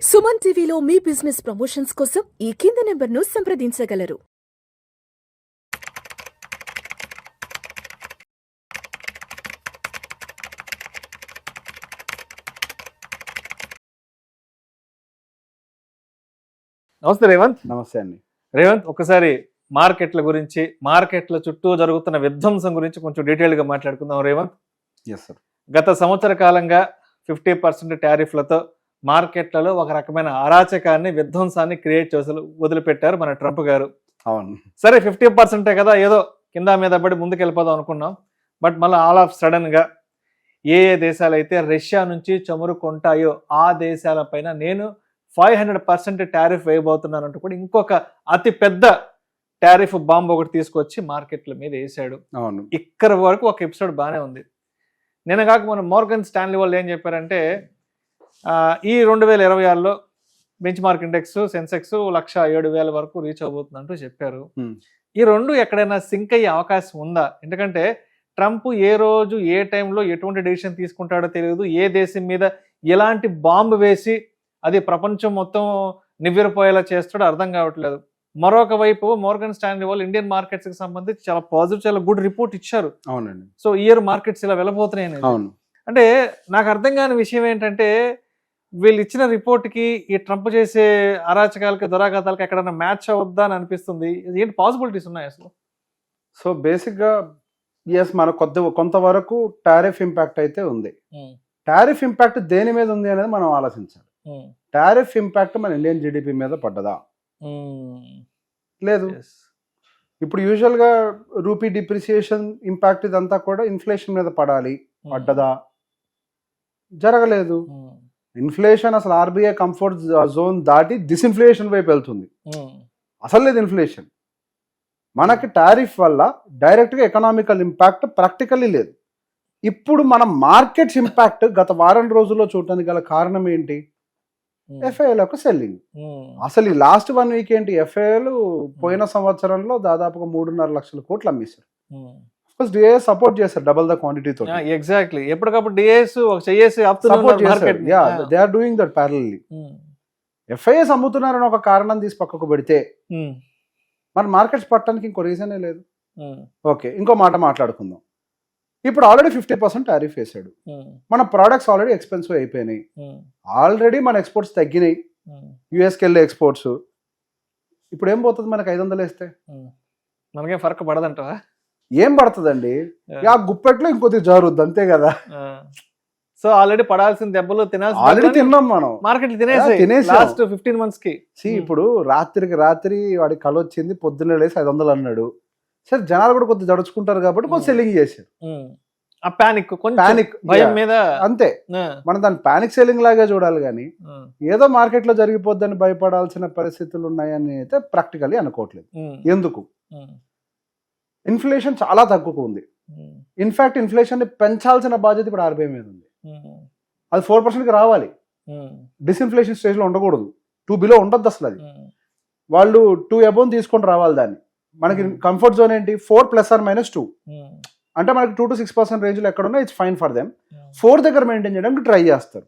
సుమన్ టీవీలో మీ business promotions కోసం ఈ కింది నెంబర్ను సంప్రదించగలరు. నమస్తే రేవంత్. నమస్తే అండి. రేవంత్, ఒకసారి మార్కెట్ల గురించి, మార్కెట్ల చుట్టూ జరుగుతున్న విధ్వంసం గురించి కొంచెం డీటెయిల్గా మాట్లాడుకుందాం రేవంత్. Yes sir. గత సంవత్సర కాలంగా 50% టారిఫ్లతో మార్కెట్లలో ఒక రకమైన అరాచకాన్ని, విధ్వంసాన్ని క్రియేట్ చేసి వదిలిపెట్టారు మన ట్రంప్ గారు. అవును. సరే 50% కదా, ఏదో కింద మీద పడి ముందుకు వెళ్ళిపోదాం అనుకున్నాం. బట్ మళ్ళీ ఆల్ ఆఫ్ సడన్గా ఏ దేశాలు అయితే రష్యా నుంచి చమురు కొంటాయో ఆ దేశాలపైన నేను 500% టారిఫ్ వేయబోతున్నానంటూ కూడా ఇంకొక అతి పెద్ద టారిఫ్ బాంబు ఒకటి తీసుకొచ్చి మార్కెట్ల మీద వేసాడు. అవును. ఇక్కడ వరకు ఒక ఎపిసోడ్ బాగానే ఉంది. నిన్న కాక మన మోర్గన్ స్టాన్లీ వాళ్ళు ఏం చెప్పారంటే, ఈ 2026లో బెంచ్ మార్క్ ఇండెక్స్ సెన్సెక్స్ 107,000 వరకు రీచ్ అవబోతుందంటూ చెప్పారు. ఈ రెండు ఎక్కడైనా సింక్ అయ్యే అవకాశం ఉందా? ఎందుకంటే ట్రంప్ ఏ రోజు ఏ టైంలో ఎటువంటి డెసిషన్ తీసుకుంటాడో తెలియదు. ఏ దేశం మీద ఎలాంటి బాంబు వేసి అది ప్రపంచం మొత్తం నివ్వెరపోయేలా చేస్తాడో అర్థం కావట్లేదు. మరొక వైపు మోర్గన్ స్టాన్లీ వాళ్ళు ఇండియన్ మార్కెట్స్ కి సంబంధించి చాలా పాజిటివ్, చాలా గుడ్ రిపోర్ట్ ఇచ్చారు. అవునండి. సో ఇయర్ మార్కెట్స్ ఇలా వెళ్ళబోతున్నాయి. అవును. అంటే నాకు అర్థం కాని విషయం ఏంటంటే, వీళ్ళు ఇచ్చిన రిపోర్ట్ కి ఈ ట్రంప్ చేసే అరాచకాలకి, దురాఘాతాలకి ఎక్కడైనా మ్యాచ్ అవద్దా అని అనిపిస్తుంది. ఏంటి పాసిబిలిటీస్ ఉన్నాయి అసలు? సో బేసిక్గా ఎస్, మన కొంతవరకు టారిఫ్ ఇంపాక్ట్ అయితే ఉంది. టారిఫ్ ఇంపాక్ట్ దేని మీద ఉంది అనేది మనం ఆలోచించాలి. టారిఫ్ ఇంపాక్ట్ మన ఇండియన్ జీడిపి మీద పడ్డదా? లేదు. ఇప్పుడు యూజువల్గా రూపీ డిప్రిసియేషన్ ఇంపాక్ట్ ఇదంతా కూడా ఇన్ఫ్లేషన్ మీద పడాలి. పడ్డదా? జరగలేదు. ఇన్ఫ్లేషన్ అసలు ఆర్బీఐ కంఫర్ట్ జోన్ దాటి డిస్ఇన్ఫ్లేషన్ వైపు వెళ్తుంది. అసలు లేదు ఇన్ఫ్లేషన్. మనకి టారిఫ్ వల్ల డైరెక్ట్గా ఎకనామికల్ ఇంపాక్ట్ ప్రాక్టికల్లీ లేదు. ఇప్పుడు మనం మార్కెట్స్ ఇంపాక్ట్ గత వారం రోజుల్లో చూడటానికి గల కారణం ఏంటి? ఎఫ్ఐఎల్ యొక్క సెల్లింగ్. అసలు ఈ లాస్ట్ 1 వీక్ ఏంటి, ఎఫ్ఐఎల్ పోయిన సంవత్సరంలో దాదాపుగా 3.5 లక్షల కోట్లు అమ్మేశారు. డిఐఎస్ సపోర్ట్ చేశారు డబుల్ ద క్వాంటిటీతో. ఎగ్జాక్ట్లీ. ఎప్పటికప్పుడు డిఐఎస్ సపోర్ట్ చేశారు. They are doing that parallelly. FIIs అమ్ముతున్నారని ఒక కారణం తీసి పక్కకు పెడితే మన మార్కెట్స్ పట్టడానికి ఇంకో రీజనే లేదు. ఓకే, ఇంకో మాట మాట్లాడుకుందాం. ఇప్పుడు ఆల్రెడీ 50% టారిఫ్ వేసాడు. మన ప్రోడక్ట్స్ ఆల్రెడీ ఎక్స్పెన్సివ్ అయిపోయినాయి. ఆల్రెడీ మన ఎక్స్పోర్ట్స్ తగ్గినాయి. యుఎస్కి వెళ్ళే ఎక్స్పోర్ట్స్. ఇప్పుడు ఏం పోతుంది మనకి 500 వేస్తే? మనకేం ఫరక్ పడదంటావా? ఏం పడుతుందండి? ఆ గుప్పెట్లో ఇంకొద్ది జారుద్ది, అంతే కదా. సో ఆల్రెడీ పడాల్సిన దెబ్బలు ఆల్రెడీ తిన్నాం మనం. మార్కెట్ తినేసి లాస్ట్ 15 months కి. ఇప్పుడు రాత్రికి రాత్రి వాడికి కళ వచ్చింది, పొద్దున్న లేసి 500 అన్నాడు. సరే, జనాలు కూడా కొద్దిగా జడుచుకుంటారు కాబట్టి కొంచెం సెల్లింగ్ చేశారు. ఆ పానిక్ భయం మీద అంతే. మనం దాన్ని పానిక్ సెల్లింగ్ లాగా చూడాలి కానీ ఏదో మార్కెట్ లో జరిగిపోద్దని భయపడాల్సిన పరిస్థితులు ఉన్నాయని అయితే ప్రాక్టికల్లీ అనుకోవట్లేదు. ఎందుకు? ఇన్ఫ్లేషన్ చాలా తక్కువ ఉంది. ఇన్ఫాక్ట్ ఇన్ఫ్లేషన్ ని పెంచాల్సిన బాధ్యత ఇప్పుడు ఆర్బీఐ మీద ఉంది. అది 4%కి రావాలి. డిస్ఇన్ఫ్లేషన్ స్టేజ్ లో ఉండకూడదు. 2 బిలో ఉండద్దు అసలు. అది వాళ్ళు 2 అబోవ్ తీసుకొని రావాలి. దాన్ని మనకి కంఫర్ట్ జోన్ ఏంటి? 4 ± 2. అంటే మనకి 2 to 6% రేంజ్ లో ఎక్కడ ఉన్నా ఇట్స్ ఫైన్ ఫర్ దెమ్. 4 దగ్గర మెయింటైన్ చేయడానికి ట్రై చేస్తారు.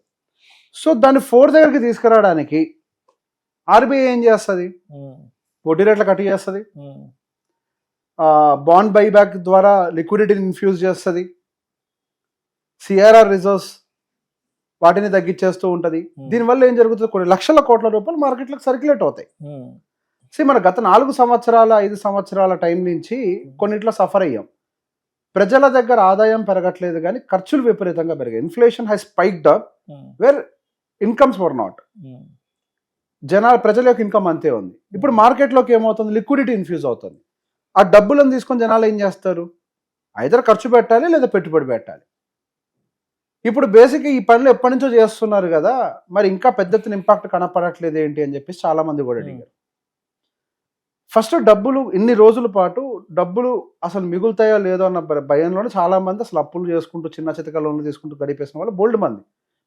సో దాన్ని 4 దగ్గరికి తీసుకురావడానికి ఆర్బీఐ ఏం చేస్తుంది? వడ్డీ రేట్లు కట్ చేస్తుంది. బాండ్ బైబ్యాక్ ద్వారా లిక్విడిటీని ఇన్ఫ్యూజ్ చేస్తుంది. సిఆర్ఆర్ రిజర్వ్స్ వాటిని తగ్గించేస్తూ ఉంటుంది. దీనివల్ల ఏం జరుగుతుంది? కొన్ని లక్షల కోట్ల రూపాయలు మార్కెట్లకు సర్క్యులేట్ అవుతాయి. మన గత 4 సంవత్సరాల 5 సంవత్సరాల టైం నుంచి కొన్నిట్లో సఫర్ అయ్యాం. ప్రజల దగ్గర ఆదాయం పెరగట్లేదు కానీ ఖర్చులు విపరీతంగా పెరిగాయి. Inflation has spiked up where incomes were not. ప్రజల యొక్క ఇన్కమ్ అంతే ఉంది. ఇప్పుడు మార్కెట్లోకి ఏమవుతుంది? లిక్విడిటీ ఇన్ఫ్యూజ్ అవుతుంది. ఆ డబ్బులను తీసుకొని జనాలు ఏం చేస్తారు? ఐదర్ ఖర్చు పెట్టాలి లేదా పెట్టుబడి పెట్టాలి. ఇప్పుడు బేసిక్గా ఈ పనులు ఎప్పటి నుంచో చేస్తున్నారు కదా, మరి ఇంకా పెద్ద ఎత్తున ఇంపాక్ట్ కనపడట్లేదు ఏంటి అని చెప్పేసి చాలా మంది కూడా అడిగారు. ఫస్ట్ డబ్బులు ఇన్ని రోజుల పాటు డబ్బులు అసలు మిగులుతాయో లేదో అన్న భయంలోనే చాలా మంది అసలు అప్పులు చేసుకుంటూ చిన్న చితక లోన్లు తీసుకుంటూ గడిపేసిన వాళ్ళు బోల్డ్ మంది.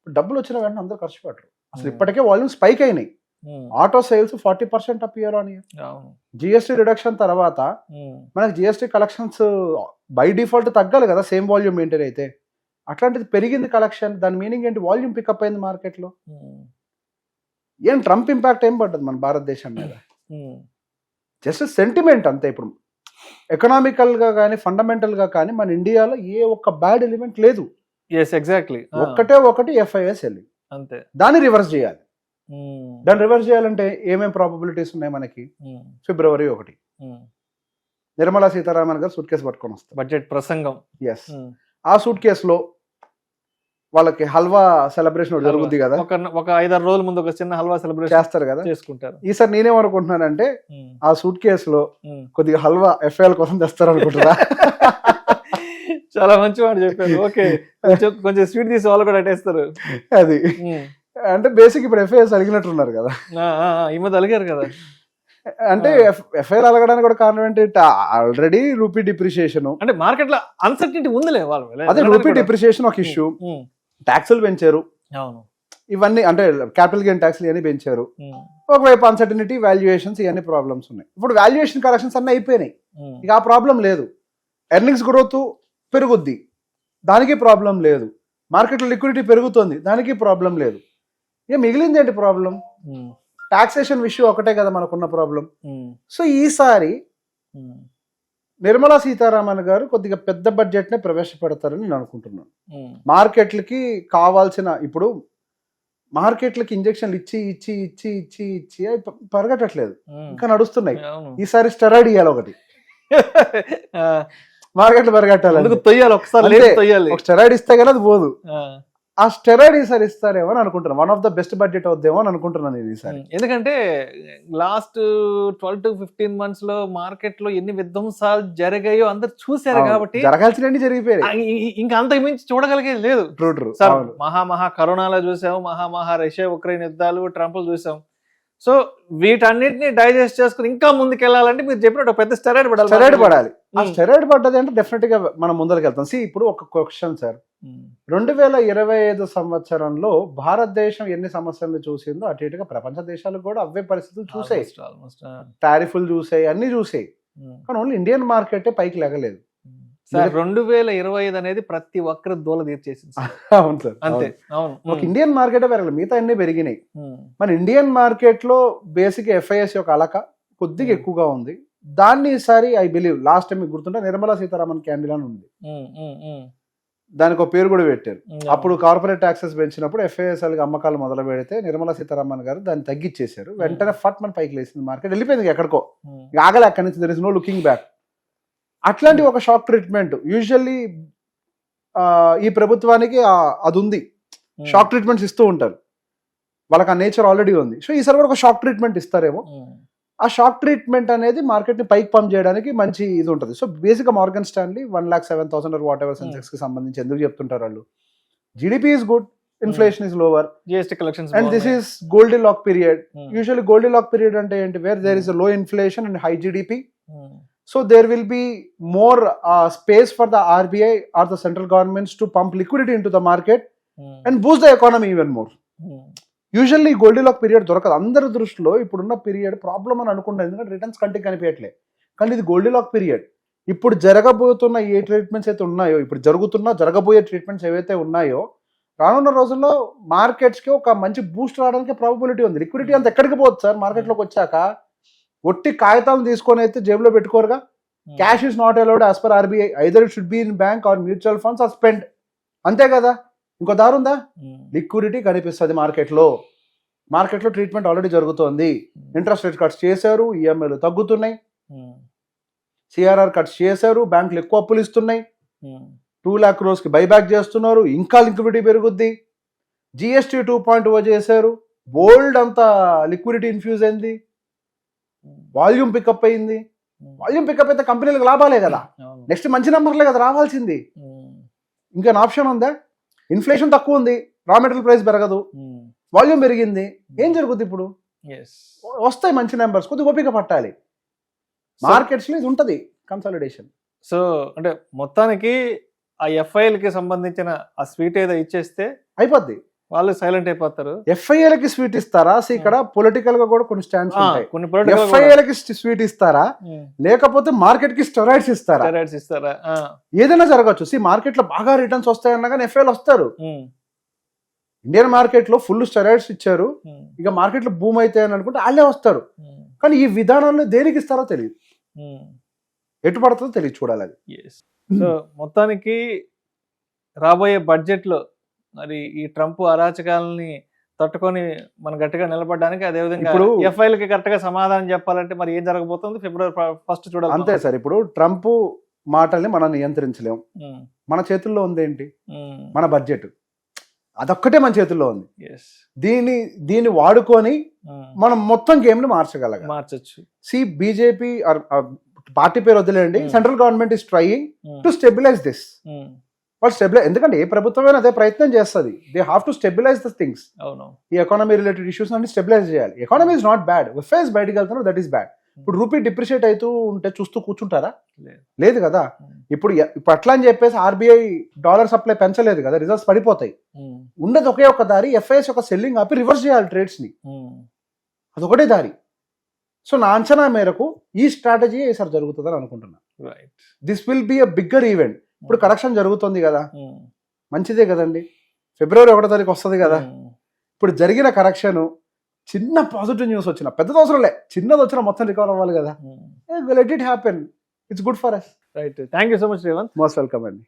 డబ్బులు వచ్చిన వెంటనే అందరూ ఖర్చు పెట్టరు. అసలు ఇప్పటికే వాల్యూమ్ స్పైక్ అయినాయి. Auto sales 40% up year on year. GST reduction తర్వాత మనకి జిఎస్టీ కలెక్షన్స్ బై డిఫాల్ట్ తగ్గాలి కదా, సేమ్ వాల్యూమ్ మెయింటైన్ అయితే. అట్లాంటిది పెరిగింది కలెక్షన్. దాని మీనింగ్ ఏంటి? వాల్యూమ్ పికప్ అయింది మార్కెట్లో. ఏం ట్రంప్ ఇంపాక్ట్ ఏం పడ్డది మన భారతదేశం మీద? జస్ట్ సెంటిమెంట్ అంతే. ఇప్పుడు ఎకనామికల్ గా కానీ ఫండమెంటల్ గా కానీ మన ఇండియాలో ఏ ఒక్క బ్యాడ్ ఎలిమెంట్ లేదు. ఎగ్జాక్ట్లీ ఒకటి FIS వెళ్ళి అంతే. దాన్ని రివర్స్ చేయాలి. దాన్ని రివర్స్ చేయాలంటే ఏమేం ప్రాబబిలిటీస్ ఉన్నాయి మనకి? February 1 నిర్మలా సీతారామన్ గారు సూట్ కేసు పట్టుకొని వస్తారు, బడ్జెట్ ప్రసంగం. ఎస్, ఆ సూట్ కేసులో వాళ్ళకి హల్వా సెలబ్రేషన్ జరుగుద్ది కదా, ఒక 5-6 రోజుల ముందు ఒక చిన్న హల్వా సెలబ్రేషన్ చేస్తారు కదా, చేసుకుంటారు. ఈసారి నేనేమనుకుంటున్నానంటే ఆ సూట్ కేసులో కొద్దిగా హల్వా FIL కోసం తెస్తారు అనుకుంటున్నా. చాలా మంచి మాట చెప్పారు. ఓకే, కొంచెం స్వీట్ తీసి వాళ్ళు కూడా అట్టేస్తారు. అది అంటే బేసిక్ ఇప్పుడు FIS అడిగినట్టున్నారు కదా, ఈ మధ్య అలిగారు కదా. అంటే FIL అలగడానికి కూడా కారణం ఏంటి? ఆల్రెడీ రూపీ డిప్రిషియేషన్, అంటే మార్కెట్ లో అన్సర్టనిటీ ఉందిలే వాళ్ళు. అదే రూపీ డిప్రిషియేషన్ ఒక ఇష్యూ, ట్యాక్సులు పెంచారు, అవును, ఇవన్నీ అంటే క్యాపిటల్ గెయిన్ ట్యాక్స్ ఇవన్నీ పెంచారు. ఒకవైపు అన్సర్టనిటీ, వాల్యుయేషన్స్, ఇవన్నీ ప్రాబ్లమ్స్ ఉన్నాయి. ఇప్పుడు వాల్యుయేషన్ కరెక్షన్స్ అన్నీ అయిపోయినాయి, ఇక ఆ ప్రాబ్లం లేదు. ఎర్నింగ్స్ గ్రోత్ పెరుగుద్ది, దానికి ప్రాబ్లం లేదు. మార్కెట్లో లిక్విడిటీ పెరుగుతుంది, దానికి ప్రాబ్లం లేదు. ఇక మిగిలింది ఏంటి ప్రాబ్లం? టాక్సేషన్ ఇష్యూ ఒకటే కదా మనకున్న ప్రాబ్లం. సో ఈసారి నిర్మలా సీతారామన్ గారు కొద్దిగా పెద్ద బడ్జెట్ నే ప్రవేశపెడతారని నేను అనుకుంటున్నాను. మార్కెట్లకి కావాల్సిన, ఇప్పుడు మార్కెట్లకి ఇంజక్షన్లు ఇచ్చి ఇచ్చి ఇచ్చి ఇచ్చి ఇచ్చి పెరగట్లేదు, ఇంకా నడుస్తున్నాయి. ఈసారి స్టెరాయిడ్ ఇవ్వాలి ఒకటి, మార్కెట్లు పెరగట్టాలి, తొయ్యాలి ఒకసారి, ఒక స్టెరాయిడ్ ఇస్తే కానీ అది పోదు. ఆ స్టెరాయిడ్ ఈసారి ఇస్తారేమో అని అనుకుంటున్నాను. One of the best budget అవుద్దేమో అని అనుకుంటున్నాను ఇది ఈసారి. ఎందుకంటే లాస్ట్ 12 to 15 months లో మార్కెట్ లో ఎన్ని విధ్వంసాలు జరిగాయో అందరు చూసారు కాబట్టి జరగాల్సినవి జరిగిపోయాయి, ఇంకా అంతకు మించి చూడగలిగేది లేదు. ట్రూ. మహా కరోనాలో చూసాం, మహా రష్యా ఉక్రెయిన్ యుద్ధాలు, ట్రంప్ చూసాం. సో వీటన్నిటిని డైజెస్ట్ చేసుకుని ఇంకా ముందుకు వెళ్ళాలంటే మీరు చెప్పినట్టు పెద్ద స్టెరాయిడ్ పడాలి. ఆ స్టెరాయిడ్ పడ్డది అంటే డెఫినెట్ గా మనం ముందరికి వెళ్తాం. ఇప్పుడు ఒక క్వశ్చన్ సార్, 2025 సంవత్సరంలో భారతదేశం ఎన్ని సమస్యలు చూసిందో అటు ఇటుగా ప్రపంచ దేశాలు కూడా అవే పరిస్థితులు చూసాయి, టారిఫ్లు చూసాయి, అన్ని చూసాయి. కానీ ఓన్లీ ఇండియన్ మార్కెటే పైకి లేగలేదు. 2025 అనేది ప్రతి ఒక్కరు దూల తీర్చేసింది. అవును సార్, అంతే. అవును, ఒక ఇండియన్ మార్కెటే పెరగలేదు, మిగతా అన్ని పెరిగినాయి. మన ఇండియన్ మార్కెట్ లో బేసిక్ FIS యొక్క అలక కొద్దిగా ఎక్కువగా ఉంది. దాన్ని ఈసారి ఐ బిలీవ్ లాస్ట్ టైం మీకు గుర్తుంటే నిర్మలా సీతారామన్ క్యాండిల్ అని ఉంది, దానికి ఒక పేరు కూడా పెట్టారు. అప్పుడు కార్పొరేట్ ట్యాక్సెస్ పెంచినప్పుడు FIS అమ్మకాలు మొదలు పెడితే నిర్మలా సీతారామన్ గారు దాన్ని తగ్గించేశారు. వెంటనే ఫట్ మన పైకి లేసింది మార్కెట్, వెళ్ళిపోయింది ఎక్కడికో, ఆగలే అక్కడి నుంచి. There is no looking back. అట్లాంటి ఒక షాక్ ట్రీట్మెంట్ యూజువల్లీ ఈ ప్రభుత్వానికి అది ఉంది, షాక్ ట్రీట్మెంట్స్ ఇస్తూ ఉంటారు, వాళ్ళకి ఆ నేచర్ ఆల్రెడీ ఉంది. సో ఈసారి కూడా ఒక షాక్ ట్రీట్మెంట్ ఇస్తారేమో. ఆ షాక్ ట్రీట్మెంట్ అనేది మార్కెట్ ని పైకి పంప్ చేయడానికి మంచి ఇది ఉంటుంది. సో బేసిక్ గా Morgan Stanley 1,07,000 or whatever Sensex కి సంబంధించి ఎందుకు చెప్తుంటారు వాళ్ళు, GDP is good, inflation is lower, GST collections, and this is Goldilock period. Usually Goldilock period అంటే ఏంటి? Where there is low inflation and high GDP. So there will be more space for the RBI or the central governments to pump liquidity into the market and boost the economy even more. Usually Goldilock period దొరకదు అందరి దృష్టిలో. ఇప్పుడున్న period problem అని అనుకుంటారు, ఎందుకంటే returns కంటికి కనిపించట్లే. కానీ ఇది గోల్డీలాక్ పీరియడ్. ఇప్పుడు జరగబోతున్న ఏ ట్రీట్మెంట్స్ అయితే ఉన్నాయో, ఇప్పుడు జరగబోయే ట్రీట్మెంట్స్ ఏవైతే ఉన్నాయో, రానున్న రోజుల్లో మార్కెట్స్ కి ఒక మంచి బూస్ట్ రావడానికి ప్రాబబిలిటీ ఉంది. లిక్విడిటీ అంత ఎక్కడికి పోతుంది సార్, మార్కెట్లోకి వచ్చాక ఒట్టి కాగితాలు తీసుకొని అయితే జేబులో పెట్టుకోరుగా. Cash is not allowed as per RBI, either it should be in bank or mutual funds or spend, అంతే కదా. ఇంకో దారి ఉందా? లిక్విడిటీ కనిపిస్తుంది మార్కెట్లో ట్రీట్మెంట్ ఆల్రెడీ జరుగుతోంది. ఇంట్రెస్ట్ రేట్ కట్స్ చేశారు, EMIలు తగ్గుతున్నాయి, CRR కట్స్ చేశారు, బ్యాంకులు ఎక్కువ అప్పులు ఇస్తున్నాయి, 2 lakh crores కి బైబ్యాక్ చేస్తున్నారు, ఇంకా లిక్విడిటీ పెరుగుద్ది. GST 2.0 చేశారు, బోల్డ్ అంతా లిక్విడిటీ ఇన్ఫ్యూజ్ అయింది, వాల్యూమ్ పికప్ అయింది. వాల్యూమ్ పికప్ అయితే కంపెనీలకు లాభాలే కదా, నెక్స్ట్ మంచి నెంబర్లే కదా రావాల్సింది. ఇంకా ఆప్షన్ ఉందా? ఇన్ఫ్లేషన్ తక్కువ ఉంది, రా మెటీరియల్ ప్రైస్ పెరగదు, వాల్యూమ్ పెరిగింది, ఏం జరుగుతుంది ఇప్పుడు? వస్తాయి మంచి నెంబర్స్, కొద్దిగా ఓపిక పట్టాలి. మార్కెట్స్ లో ఇది ఉంటది కన్సాలిడేషన్. సో అంటే మొత్తానికి ఆ FIL కి సంబంధించిన ఆ స్వీట్ ఏదో ఇచ్చేస్తే అయిపోద్ది, వాళ్ళు సైలెంట్ అయిపోతారు. FIL కి స్వీట్ ఇస్తారా? ఇక్కడ పొలిటికల్ గా కూడా కొన్ని స్టాండ్స్ ఉంటాయి. FIL కి స్వీట్ ఇస్తారా, లేకపోతే మార్కెట్ కి స్టెరాయిడ్స్ ఇస్తారా? ఏదైనా జరగచ్చు. మార్కెట్ లో బాగా రిటర్న్స్ వస్తాయన్నా కానీ FIL వస్తారు. ఇండియన్ మార్కెట్ లో ఫుల్ స్టెరాయిడ్స్ ఇచ్చారు, ఇక మార్కెట్ లో బూమ్ అయితే అని అనుకుంటే వాళ్ళే వస్తారు. కానీ ఈ విధానంలో దేనికి ఇస్తారో తెలియదు, ఎటు పడుతుందో తెలియదు, చూడాలి అది. సో మొత్తానికి రాబోయే బడ్జెట్ లో మరి ఈ ట్రంప్ అరాచకాలని తట్టుకొని మనం గట్టిగా నిలబడడానికి, అదేవిధంగా ఇప్పుడు ఎఫ్ఐలకి కరెక్ట్ గా సమాధానం చెప్పాలంటే మరి ఏం జరగబోతుంది ఫిబ్రవరి 1 చూడాలి. అంతే సార్. ఇప్పుడు ట్రంప్ మాటల్ని మనం నియంత్రించలేం, మన చేతుల్లో ఉంది ఏంటి, మన బడ్జెట్, అదొక్కటే మన చేతుల్లో ఉంది. దీన్ని వాడుకొని మనం మొత్తం గేమ్ ని మార్చొచ్చు. బీజేపీ పార్టీ పేరు వదిలేండి, central government is trying to stabilize this. వాళ్ళు స్టెబిలైజ్, ఎందుకంటే ఏ ప్రభుత్వమైనా అదే ప్రయత్నం చేస్తుంది. They have to stabilize the things. ఈ ఎకానమీ రిలేటెడ్ ఇష్యూస్ అన్ని స్టెబిలైజ్ చేయాలి. ఎకానమీ ఇస్ నాట్ బ్యాడ్, ఫేస్ బయటకు వెళ్తున్నారు, దట్ ఈస్ బ్యాడ్. ఇప్పుడు రూపీ డిప్రిషియేట్ అవుతూ ఉంటే చూస్తూ కూర్చుంటారా? లేదు కదా. ఇప్పుడు అట్లా అని చెప్పేసి ఆర్బీఐ డాలర్ సప్లై పెంచలేదు కదా, రిజల్ట్స్ పడిపోతాయి. ఉండదు ఒకే ఒక దారి, ఎఫ్ఐఎస్ ఒక సెల్లింగ్ ఆపి రివర్స్ చేయాలి ట్రేడ్స్ ని, అదొకటే దారి. సో నా అంచనా మేరకు ఈ స్ట్రాటజీ ఈసారి జరుగుతుందని అనుకుంటున్నా. This will be a bigger event. ఇప్పుడు కరెక్షన్ జరుగుతుంది కదా, మంచిదే కదండి. ఫిబ్రవరి 1వ తారీఖు వస్తుంది కదా. ఇప్పుడు జరిగిన కరెక్షన్ చిన్న పాజిటివ్ న్యూస్ వచ్చిన, పెద్దది అవసరం లే, చిన్నది వచ్చినా మొత్తం రికవర్ అవ్వాలి కదా. Let it happen, it's good for us. Right, thank you so much Revanth. Most welcome అండి.